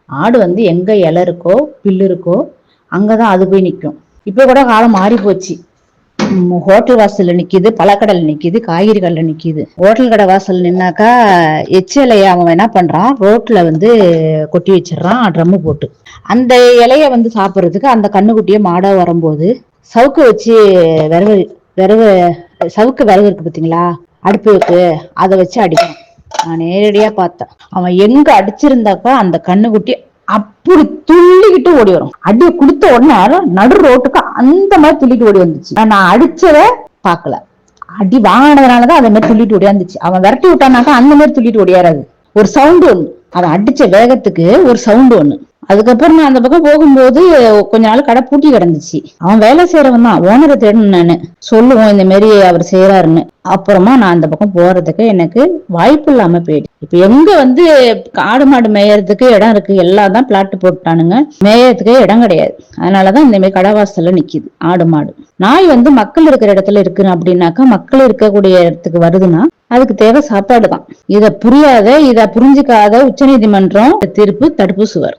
ஆடு வந்து எங்க இலை இருக்கோ பில்லு இருக்கோ அங்கதான் அது போய் நிக்கும். இப்ப கூட காலம் மாறி போச்சு. ஹோட்டல் வாசல்ல நிக்குது, பழக்கடையில நிக்குது, காய்கறி கடையில நிக்குது. ஹோட்டல் கடை வாசல் நின்னாக்கா எச்சிலைய அவன் என்ன பண்றான், ரோட்ல வந்து கொட்டி வச்சிடறான் ட்ரம்மு போட்டு. அந்த இலைய வந்து சாப்பிடுறதுக்கு அந்த கண்ணுக்குட்டிய மாடா வரும்போது சவுக்கு வச்சு விரவு விரவு சவுக்கு விரவு இருக்கு பாத்தீங்களா, அடுப்பு இருக்கு, அதை வச்சு அடிப்பான். நான் நேரடியா பார்த்தேன். அவன் எங்க அடிச்சிருந்தாக்கா அந்த கண்ணுக்குட்டி அப்படி துள்ளிக்கிட்டு ஓடி வரும். அடி கொடுத்த உடனே நடு ரோட்டுக்கு அந்த மாதிரி துள்ளிட்டு ஓடி வந்துச்சு. நான் அடிச்சத பாக்கல, அடி வாங்கினதுனாலதான் அந்த மாதிரி துள்ளிட்டு ஓடியாந்துச்சு. அவன் விரட்டி விட்டானாக்கா அந்த மாதிரி துள்ளிட்டு ஓடியாராது. ஒரு சவுண்டு ஒண்ணு, அவன் அடிச்ச வேகத்துக்கு ஒரு சவுண்டு ஒண்ணு. அதுக்கப்புறம் நான் அந்த பக்கம் போகும்போது கொஞ்ச நாள் கடை பூட்டி கிடந்துச்சு. அவன் வேலை செய்யறவன் தான், ஓனரை தேடணும் நானு, சொல்லுவோம் இந்த மாதிரி அவர் செய்யறாருன்னு. அப்புறமா நான் அந்த பக்கம் போறதுக்கு எனக்கு வாய்ப்பு இல்லாம போயிடுச்சு. இப்ப எங்க வந்து ஆடு மாடு மேயறதுக்கு இடம் இருக்கு, எல்லாம் தான் பிளாட் போட்டானுங்க, மேயறதுக்கு இடம் கிடையாது. அதனாலதான் இந்த மாதிரி கடைவாசல்ல நிக்குது ஆடு மாடு. நாய் வந்து மக்கள் இருக்கிற இடத்துல இருக்கு அப்படின்னாக்கா, மக்கள் இருக்கக்கூடிய இடத்துக்கு வருதுன்னா அதுக்கு தேவை சாப்பாடு தான். இத புரியாத, இத புரிஞ்சுக்காத உச்சநீதிமன்றம் தீர்ப்பு தடுப்பு சுவர்.